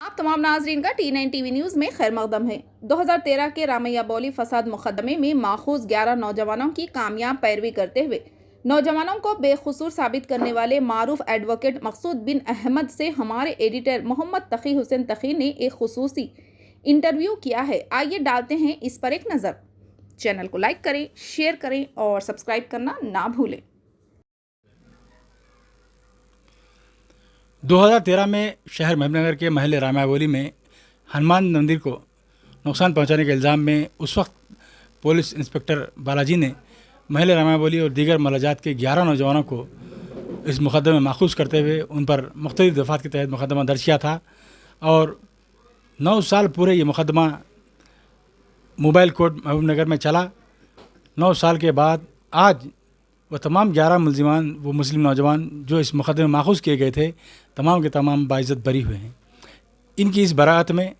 आप तमाम नाजरीन का T9 टीवी न्यूज़ में खैर मकदम है। 2013 के रामैया बौली फसाद मुकदमे में माखूज 11 नौजवानों की कामयाब पैरवी करते हुए नौजवानों को बेकसूर साबित करने वाले मारूफ एडवोकेट मकसूद बिन अहमद से हमारे एडिटर मोहम्मद तकी हुसैन तकी ने एक खुसूसी इंटरव्यू किया है। आइए डालते हैं इस पर एक नज़र। चैनल को लाइक करें, शेयर करें और सब्सक्राइब करना ना भूलें। 2013 में शहर महबूबनगर के महल रामाबोली में हनुमान मंदिर को नुकसान पहुंचाने के इल्ज़ाम में उस वक्त पुलिस इंस्पेक्टर बालाजी ने महल रामाबोली और दीगर मलाजात के 11 नौजवानों को इस मुकदमे में माखूज करते हुए उन पर मुख्तलिफ दफ़ात के तहत मुकदमा दर्ज किया था और 9 साल पूरे ये मुकदमा मोबाइल कोर्ट महबूबनगर में चला। 9 साल के बाद आज वह तमाम 11 मुलजिमान वो मुस्लिम नौजवान जो इस मुकदमे में माखूज किए गए थे तमाम के तमाम बाइज़्ज़त बरी हुए हैं। इनकी इस बराअत में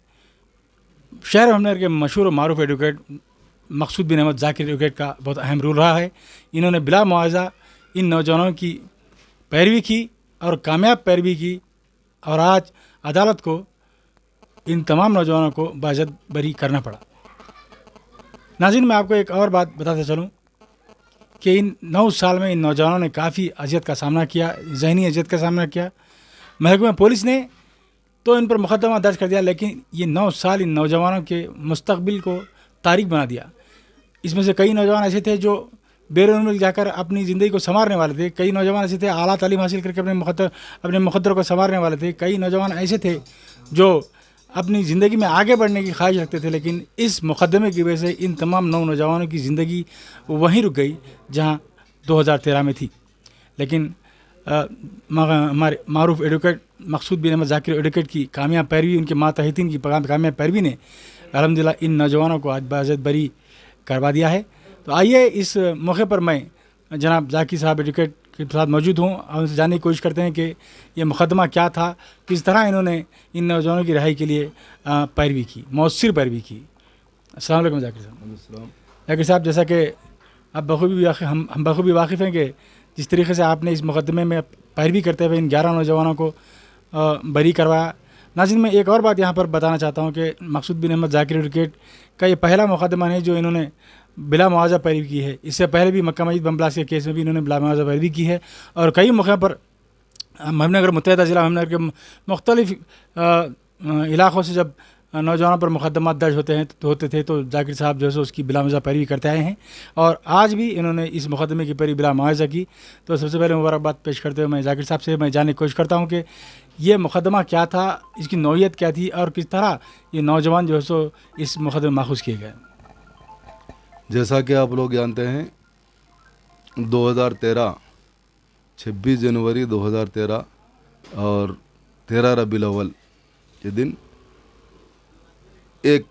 शहर महबूबनगर के मशहूर और मारूफ एडवोकेट मकसूद बिन अहमद ज़ाकिर एडवोकेट का बहुत अहम रोल रहा है। इन्होंने बिला मुआवजा इन नौजवानों की पैरवी की और कामयाब पैरवी की और आज अदालत को इन तमाम नौजवानों को बाइज़्ज़त बरी करना पड़ा। नाज़रीन, मैं आपको एक और बात बताते चलूँ कि इन 9 साल में इन नौजवानों ने काफ़ी अजियत का सामना किया, ज़हनी अजियत का सामना किया। महकमा पुलिस ने तो इन पर मुकदमा दर्ज कर दिया, लेकिन ये 9 साल इन नौजवानों के मुस्तकबिल को तारीख बना दिया। इसमें से कई नौजवान ऐसे थे जो बैरून मुल्क जाकर अपनी ज़िंदगी को संवारने वाले थे। कई नौजवान ऐसे थे आला तालीम हासिल करके अपने मुक़द्दर को संवारने वाले थे। कई नौजवान ऐसे थे जो अपनी ज़िंदगी में आगे बढ़ने की ख्वाहिश रखते थे, लेकिन इस मुकदमे की वजह से इन तमाम 9 नौजवानों की ज़िंदगी वहीं रुक गई जहां 2013 में थी। लेकिन हमारे मारूफ एडवोकेट मकसूद बिन अहमद ज़ाकिर एडवोकेट की कामयाब पैरवी, उनके मातहतीन की कामयाब पैरवी ने अल्हम्दुलिल्लाह इन नौजवानों को आज बाइज़्ज़त बरी करवा दिया है। तो आइए इस मौके पर मैं जनाब ज़ाकिर साहब एडवोकेट के साथ मौजूद हूँ और उनसे जानने की कोशिश करते हैं कि ये मुकदमा क्या था, किस तरह इन्होंने इन नौजवानों की रिहाई के लिए पैरवी की, मौसर पैरवी की। अस्सलाम वालेकुम ज़ाकिर साहब। ज़ाकिर साहब, जैसा कि आप बखूबी हम बखूबी वाकिफ़ हैं कि जिस तरीके से आपने इस मुकदमे में पैरवी करते हुए इन 11 नौजवानों को बरी करवाया। नाज़रीन, मैं एक और बात यहाँ पर बताना चाहता हूँ कि मकसूद बिन अहमद ज़ाकिर एडवोकेट का ये पहला मुकदमा है जो इन्होंने बिला मुआवजा पैरवी की है। इससे पहले भी मक्का मस्जिद बम ब्लास्ट के केस में भी इन्होंने बिला मुआवजा पैरवी की है और कई मौक़ों पर महबूबनगर मुत्तहिदा ज़िला महबूबनगर के मुख्तलिफ इलाक़ों से जब नौजवानों पर मुकदमा दर्ज होते थे तो ज़ाकिर साहब जो है उसकी बिला मुआवजा पैरवी करते आए हैं और आज भी इन्होंने इस मुकदमे की पैरवी बिला मुआवजा की। तो सबसे पहले मुबारकबाद पेश करते हुए मैं ज़ाकिर साहब से मैं जानने की कोशिश करता हूँ कि ये मुकदमा क्या था, इसकी नौइयत क्या थी और किस तरह ये नौजवान जो है सो इस मुकदमे में माखूज किए गए। जैसा कि आप लोग जानते हैं 2013 26 जनवरी 2013 और 13 रबीउल अव्वल के दिन एक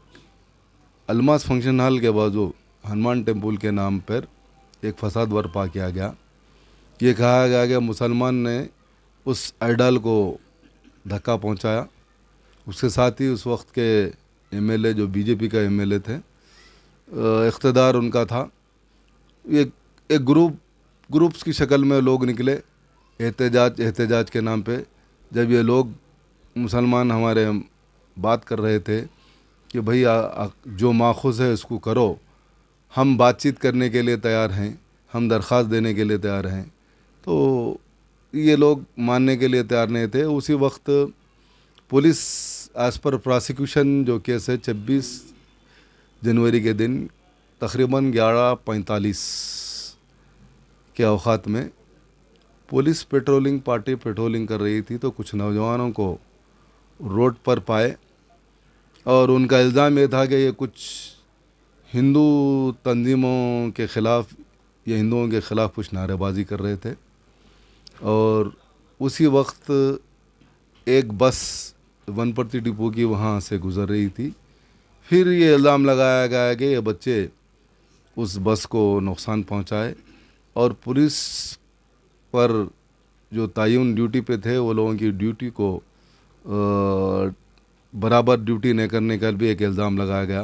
अलमास फंक्शन हॉल के बाजू हनुमान टेम्पल के नाम पर एक फसाद बर्पा किया गया। ये कहा गया कि मुसलमान ने उस आइडल को धक्का पहुंचाया। उसके साथ ही उस वक्त के एमएलए जो बीजेपी का एमएलए थे, इख्तिदार उनका था। एक ग्रुप्स की शक्ल में लोग निकले एहतजाज के नाम पे। जब ये लोग मुसलमान हमारे बात कर रहे थे कि भाई जो माखूज है इसको करो, हम बातचीत करने के लिए तैयार हैं, हम दरख्वास्त देने के लिए तैयार हैं, तो ये लोग मानने के लिए तैयार नहीं थे। उसी वक्त पुलिस एज़ पर प्रोसिक्यूशन जो केस है 26 जनवरी के दिन तकरीबन 11:45 के औकात में पुलिस पार्टी पेट्रोलिंग कर रही थी तो कुछ नौजवानों को रोड पर पाए और उनका इल्ज़ाम ये था कि ये कुछ हिंदू तंजीमों के ख़िलाफ़ या हिंदुओं के ख़िलाफ़ कुछ नारेबाजी कर रहे थे। और उसी वक्त एक बस वनपर्ती डिपो की वहाँ से गुज़र रही थी। फिर ये इल्ज़ाम लगाया गया कि ये बच्चे उस बस को नुकसान पहुँचाए और पुलिस पर जो तयन ड्यूटी पे थे वो लोगों की ड्यूटी को बराबर ड्यूटी न करने का भी एक इल्ज़ाम लगाया गया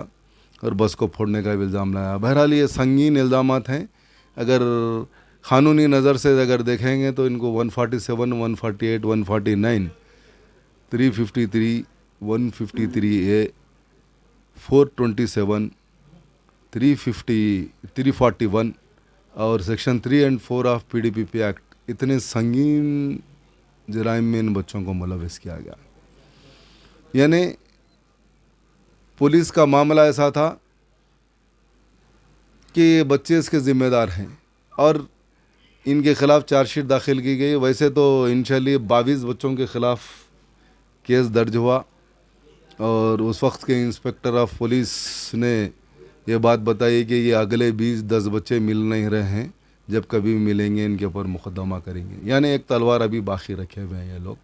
और बस को फोड़ने का भी इल्ज़ाम लगाया। बहरहाल ये संगीन इल्ज़ामात हैं। अगर क़ानूनी नज़र से अगर देखेंगे तो इनको 147, 148, 149, 353 153A, 427, 350, 341 और section 3 and 4 of PDPP act, इतने संगीन जराइम में इन बच्चों को मुलविस किया गया। यानी पुलिस का मामला ऐसा था कि ये बच्चे इसके ज़िम्मेदार हैं और इनके ख़िलाफ़ चार्जशीट दाखिल की गई। वैसे तो इंशाल्लाह 22 बच्चों के ख़िलाफ़ केस दर्ज हुआ और उस वक्त के इंस्पेक्टर ऑफ पुलिस ने ये बात बताई कि ये अगले 20-10 बच्चे मिल नहीं रहे हैं, जब कभी मिलेंगे इनके ऊपर मुकदमा करेंगे। यानी एक तलवार अभी बाकी रखे हुए हैं ये लोग,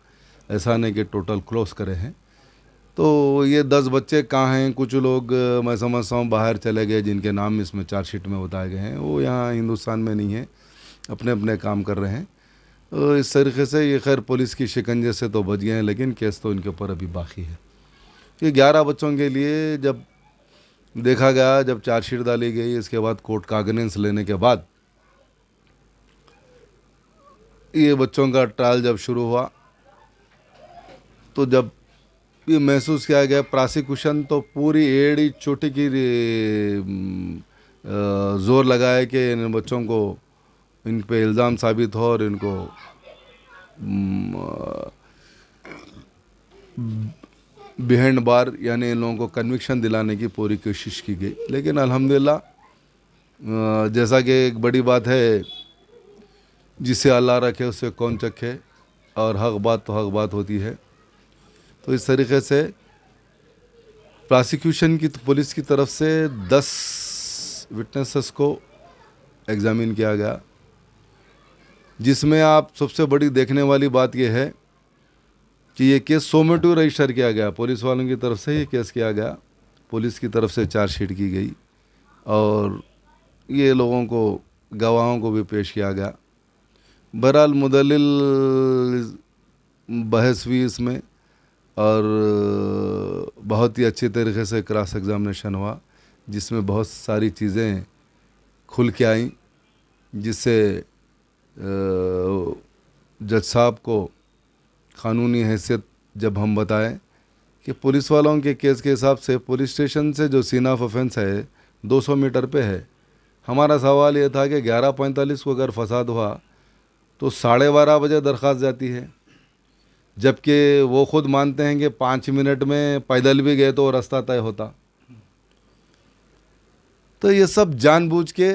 ऐसा नहीं कि टोटल क्लोज करे हैं। तो ये 10 बच्चे कहाँ हैं? कुछ लोग मैं समझता हूँ बाहर चले गए, जिनके नाम इसमें चार्जशीट में बताए गए हैं, वो यहाँ हिंदुस्तान में नहीं है, अपने अपने काम कर रहे हैं। तो इस तरीके से ये खैर पुलिस की शिकंजे से तो बच गए हैं, लेकिन केस तो इनके ऊपर अभी बाकी है। ये 11 बच्चों के लिए जब देखा गया, जब चार्जशीट डाली गई, इसके बाद कोर्ट कागनेंस लेने के बाद ये बच्चों का ट्रायल जब शुरू हुआ, तो जब ये महसूस किया गया प्रोसिक्यूशन तो पूरी एड़ी चोटी की ज़ोर लगाए कि इन बच्चों को, इन पे इल्ज़ाम साबित हो और इनको बिहाइंड बार यानी इन लोगों को कन्विक्शन दिलाने की पूरी कोशिश की गई। लेकिन अल्हम्दुलिल्लाह, जैसा कि एक बड़ी बात है, जिसे अल्लाह रखे उसे कौन चखे, और हक बात तो हक बात होती है। तो इस तरीके से प्रोसिक्यूशन की पुलिस की तरफ से 10 विटनेसेस को एग्ज़ामिन किया गया, जिसमें आप सबसे बड़ी देखने वाली बात यह है कि ये केस सोमेटिव रजिस्टर किया गया। पुलिस वालों की तरफ से ये केस किया गया, पुलिस की तरफ से चार्जशीट की गई और ये लोगों को, गवाहों को भी पेश किया गया। बहरहाल मुदल्लिल बहस हुई इसमें और बहुत ही अच्छी तरीके से क्रॉस एग्ज़ामिनेशन हुआ, जिसमें बहुत सारी चीज़ें खुल के आईं, जिससे जज साहब को क़ानूनी हैसियत जब हम बताएं कि पुलिस वालों के केस के हिसाब से पुलिस स्टेशन से जो सीन ऑफ ऑफेंस है 200 मीटर पे है। हमारा सवाल ये था कि 11:45 को अगर फसाद हुआ तो 12:30 बजे दरख्वास्त जाती है, जबकि वो खुद मानते हैं कि 5 मिनट में पैदल भी गए तो रास्ता तय होता। तो ये सब जानबूझ के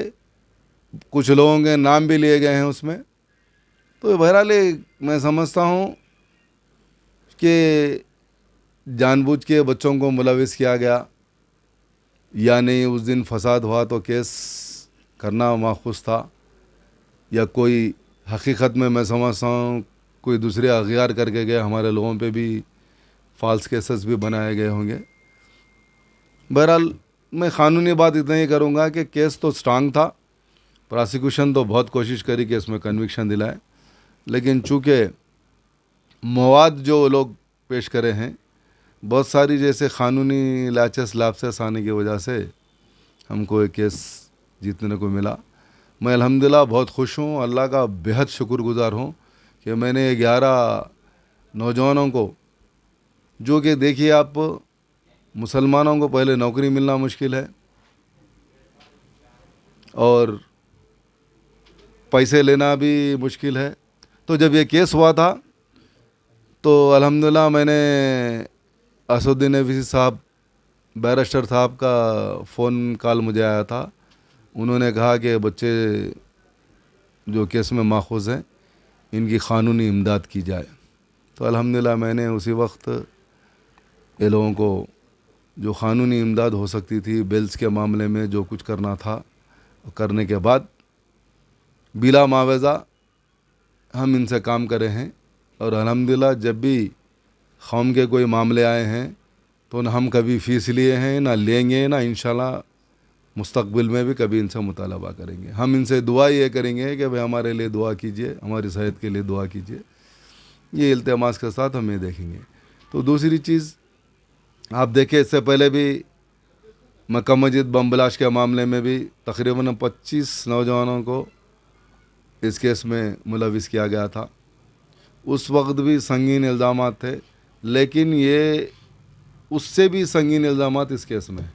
कुछ लोगों के नाम भी लिए गए हैं उसमें। तो बहरहाल मैं समझता हूँ कि जानबूझ के बच्चों को मुलविस किया गया या नहीं, उस दिन फसाद हुआ तो केस करना माखूज था, या कोई हकीकत में मैं समझता हूँ कोई दूसरे अगयार करके गए, हमारे लोगों पे भी फॉल्स केसेस भी बनाए गए होंगे। बहरहाल मैं क़ानूनी बात इतना ही करूँगा कि केस तो स्ट्रांग था, प्रोसिक्यूशन तो बहुत कोशिश करी कि इसमें कन्विक्शन दिलाए, लेकिन चूँकि मवाद जो लोग पेश करे हैं बहुत सारी, जैसे क़ानूनी लापसेस आने की वजह से हमको एक केस जीतने को मिला। मैं अल्हम्दुलिल्लाह बहुत खुश हूँ, अल्लाह का बेहद शुक्रगुज़ार हूँ कि मैंने 11 नौजवानों को, जो कि देखिए आप, मुसलमानों को पहले नौकरी मिलना मुश्किल है और पैसे लेना भी मुश्किल है। तो जब ये केस हुआ था तो अल्हम्दुलिल्लाह मैंने असुद्दीन नवीसी साहब, बैरिस्टर साहब का फ़ोन कॉल मुझे आया था। उन्होंने कहा कि बच्चे जो केस में माखूज़ हैं इनकी क़ानूनी इमदाद की जाए। तो अल्हम्दुलिल्लाह मैंने उसी वक्त ये लोगों को जो क़ानूनी इमदाद हो सकती थी, बेल्स के मामले में जो कुछ करना था करने के बाद बिला मावज़ा हम इनसे काम करे हैं। और अल्हम्दुलिल्लाह जब भी कौम के कोई मामले आए हैं तो ना हम कभी फ़ीस लिए हैं, ना लेंगे, ना इंशाल्लाह मुस्तक़बिल में भी कभी इनसे मुतालबा करेंगे। हम इनसे दुआ ये करेंगे कि भाई हमारे लिए दुआ कीजिए, हमारी सेहत के लिए दुआ कीजिए, ये इल्तिमास के साथ हम ये देखेंगे। तो दूसरी चीज़ आप देखें, इससे पहले भी मक्का मस्जिद बम ब्लास्ट के मामले में भी तकरीबन 25 नौजवानों को इस केस में मुलविस किया गया था। उस वक्त भी संगीन इल्ज़ामात थे, लेकिन ये उससे भी संगीन इल्ज़ामात इस केस में।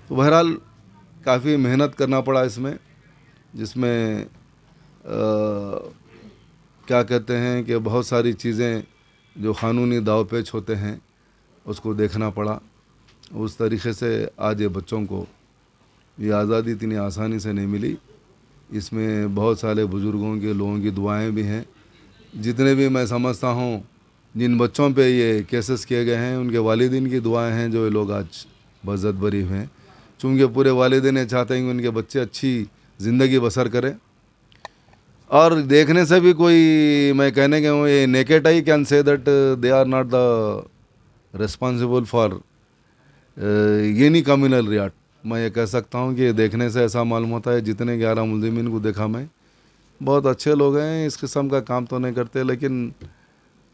तो बहरहाल काफ़ी मेहनत करना पड़ा इसमें, जिसमें क्या कहते हैं कि बहुत सारी चीज़ें जो क़ानूनी दावपेच होते हैं उसको देखना पड़ा। उस तरीक़े से आज ये बच्चों को ये आज़ादी इतनी आसानी से नहीं मिली। इसमें बहुत सारे बुज़ुर्गों के, लोगों की दुआएं भी हैं। जितने भी मैं समझता हूँ जिन बच्चों पे ये केसेस किए गए हैं उनके वालिदैन की दुआएं हैं जो ये लोग आज बज़्ज़त बरी हुए हैं। चूँकि पूरे वालिदैन ये चाहते हैं कि उनके बच्चे अच्छी ज़िंदगी बसर करें। और देखने से भी कोई, मैं कहने के हूँ, ये naked I can say that they are not the responsible for any communal riot. मैं ये कह सकता हूँ कि देखने से ऐसा मालूम होता है जितने 11 मुलजिमीन को देखा मैं, बहुत अच्छे लोग हैं, इस किस्म का काम तो नहीं करते। लेकिन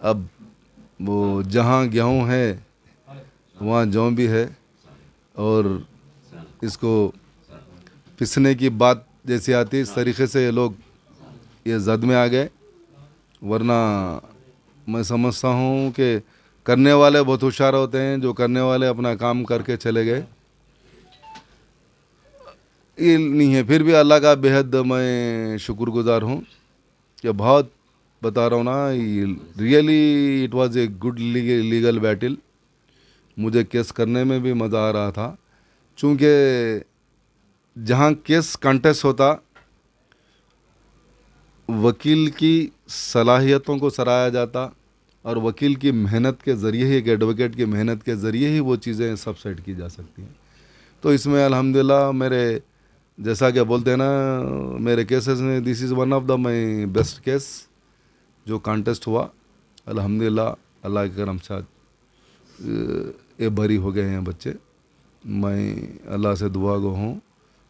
अब वो जहाँ गेहूँ है वहाँ जौ भी है, और इसको पिसने की बात जैसी आती है इस तरीक़े से ये लोग ये जद में आ गए। वरना मैं समझता हूँ कि करने वाले बहुत होशियार होते हैं, जो करने वाले अपना काम करके चले गए ये नहीं है। फिर भी अल्लाह का बेहद मैं शुक्रगुजार हूँ कि बहुत बता रहा हूँ ना, really it was a good legal battle. मुझे केस करने में भी मज़ा आ रहा था, चूँकि जहाँ केस कंटेस्ट होता वकील की सलाहियतों को सराहा जाता और वकील की मेहनत के ज़रिए ही, एक एडवोकेट की मेहनत के ज़रिए ही वो चीज़ें सब सेट की जा सकती हैं। तो इसमें अल्हम्दुलिल्लाह मेरे, जैसा कि बोलते हैं ना, मेरे केसेस में this is one of the my best case जो कॉन्टेस्ट हुआ। अल्हम्दुलिल्लाह अल्लाह के करम से ये बरी हो गए हैं बच्चे। मैं अल्लाह से दुआ गो हूँ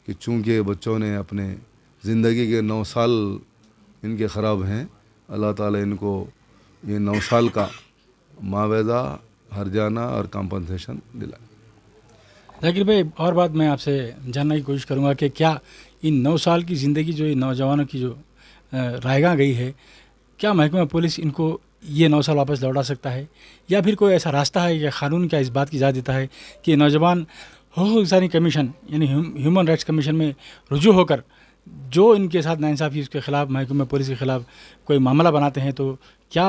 कि चूँकि बच्चों ने अपने ज़िंदगी के 9 साल इनके ख़राब हैं, अल्लाह ताला इनको ये 9 साल का मावेज़ा, हर्जाना और कॉम्पनसेशन दिलाए। जाकिर भाई, और बात मैं आपसे जानने की कोशिश करूंगा कि क्या इन 9 साल की ज़िंदगी जो नौजवानों की जो रायगा गई है, क्या महकमा पुलिस इनको ये 9 साल वापस लौटा सकता है, या फिर कोई ऐसा रास्ता है या क़ानून क्या इस बात की इजाज़त देता है कि नौजवान हुकूक़ इंसानी कमीशन यानी ह्यूमन राइट्स कमीशन में रुजू होकर जो इनके साथ नाइंसाफ़ी उसके ख़िलाफ़ महकमा पुलिस के ख़िलाफ़ कोई मामला बनाते हैं, तो क्या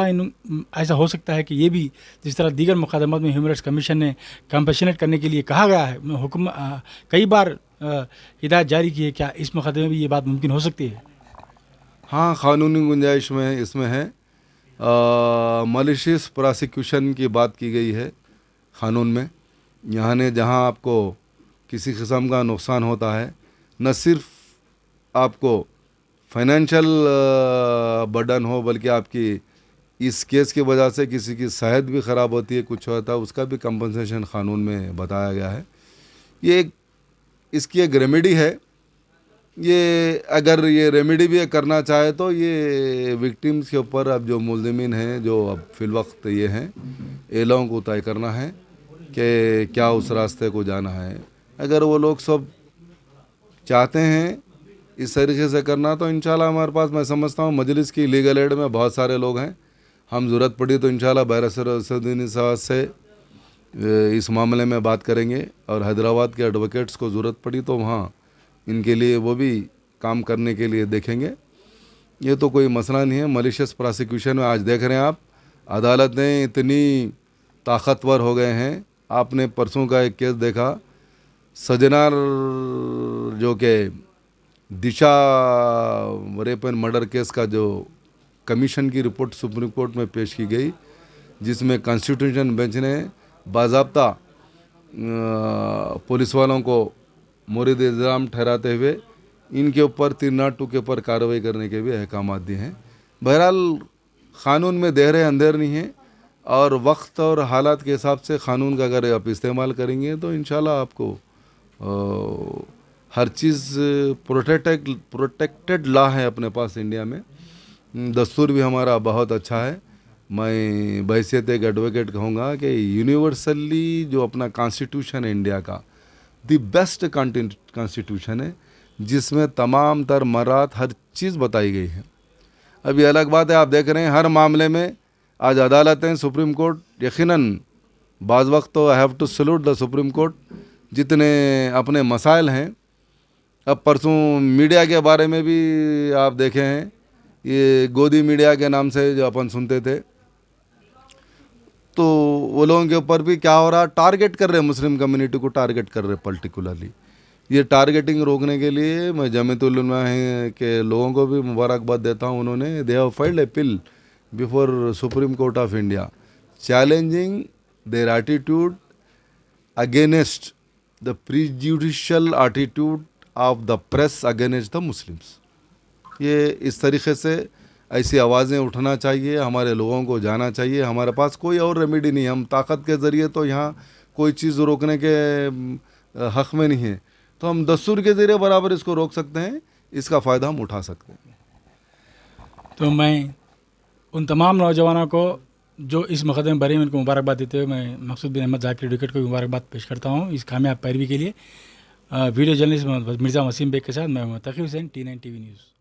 ऐसा हो सकता है कि ये भी जिस तरह दीगर मुकदमात में ह्यूमन राइट्स कमीशन ने कंपैशनेट करने के लिए कहा गया है, हुक्म कई बार हिदायत जारी की है, क्या इस मुकदमे में भी ये बात मुमकिन हो सकती है? हाँ, क़ानूनी गुंजाइश में इसमें है। मलिशियस प्रोसिक्यूशन की बात की गई है क़ानून में। यानी जहाँ आपको किसी किस्म का नुकसान होता है, न सिर्फ आपको फाइनेंशियल बर्डन हो, बल्कि आपकी इस केस की वजह से किसी की सेहत भी ख़राब होती है, कुछ होता है, उसका भी कंपनसेशन क़ानून में बताया गया है। ये इसकी एक रेमेडी है। ये अगर ये रेमेडी भी करना चाहे तो ये विक्टिम्स के ऊपर, अब जो मुलजिमीन हैं, जो अब फ़िलवक्त ये हैं, ये लोगों को तय करना है कि क्या उस रास्ते को जाना है। अगर वो लोग सब चाहते हैं इस तरीके से करना, तो इंशाल्लाह हमारे पास, मैं समझता हूँ, मजलिस की लीगल एड में बहुत सारे लोग हैं। हम ज़रूरत पड़ी तो इंशाल्लाह बैरिस्टर साहब से इस मामले में बात करेंगे, और हैदराबाद के एडवोकेट्स को ज़रूरत पड़ी तो वहाँ इनके लिए वो भी काम करने के लिए देखेंगे। ये तो कोई मसला नहीं है। मलिशियस प्रोसिक्यूशन में आज देख रहे हैं आप, अदालतें इतनी ताकतवर हो गए हैं। आपने परसों का एक केस देखा, सजनार जो कि दिशा रेप एंड मर्डर केस का जो कमीशन की रिपोर्ट सुप्रीम कोर्ट में पेश की गई, जिसमें कॉन्स्टिट्यूशन बेंच ने बाज़ाब्ता पुलिस वालों को मुरीद इल्ज़ाम ठहराते हुए इनके ऊपर 302 के ऊपर कार्रवाई करने के भी अहकाम दिए हैं। बहरहाल क़ानून में देर अंधेर नहीं है, और वक्त और हालात के हिसाब से क़ानून का अगर आप इस्तेमाल करेंगे तो इंशाल्लाह आपको हर चीज़ प्रोटेक्टेड लॉ है अपने पास इंडिया में। दस्तूर भी हमारा बहुत अच्छा है। मैं बहैसियत एक एडवोकेट कहूँगा कि यूनिवर्सली जो अपना कॉन्स्टिट्यूशन है इंडिया का, दी बेस्ट कॉन्स्टिट्यूशन है, जिसमें तमाम तर मरात हर चीज़ बताई गई है। अभी अलग बात है, आप देख रहे हैं हर मामले में आज अदालतें, सुप्रीम कोर्ट यकीनन बाज़ वक्त तो I have to salute the supreme court, जितने अपने मसाइल हैं। अब परसों मीडिया के बारे में भी आप देखे हैं, ये गोदी मीडिया के नाम से जो अपन सुनते थे, तो वो लोगों के ऊपर भी क्या हो रहा, टारगेट कर रहे हैं, मुस्लिम कम्युनिटी को टारगेट कर रहे हैं पर्टिकुलरली। ये टारगेटिंग रोकने के लिए मैं जमीयतुल उलमा के लोगों को भी मुबारकबाद देता हूँ। उन्होंने they have filed a PIL before Supreme Court of India challenging their attitude against the prejudicial attitude of the press against the Muslims. ये इस तरीके से ऐसी आवाज़ें उठना चाहिए, हमारे लोगों को जाना चाहिए। हमारे पास कोई और रेमेडी नहीं है, हम ताकत के ज़रिए तो यहाँ कोई चीज़ रोकने के हक़ में नहीं है, तो हम दस्तूर के ज़रिए बराबर इसको रोक सकते हैं, इसका फ़ायदा हम उठा सकते हैं। तो मैं उन तमाम नौजवानों को जो इस मुकदमे में बरी हैं, उनको मुबारकबाद देते हुए मैं मकसूद बिन अहमद ज़ाकिर एडवोकेट को मुबारकबाद पेश करता हूँ इस कामयाब पैरवी के लिए। वीडियो जर्नलिस्ट मिर्ज़ा वसीम बेग के साथ मैं तकीर हुसैन, T9 TV न्यूज़।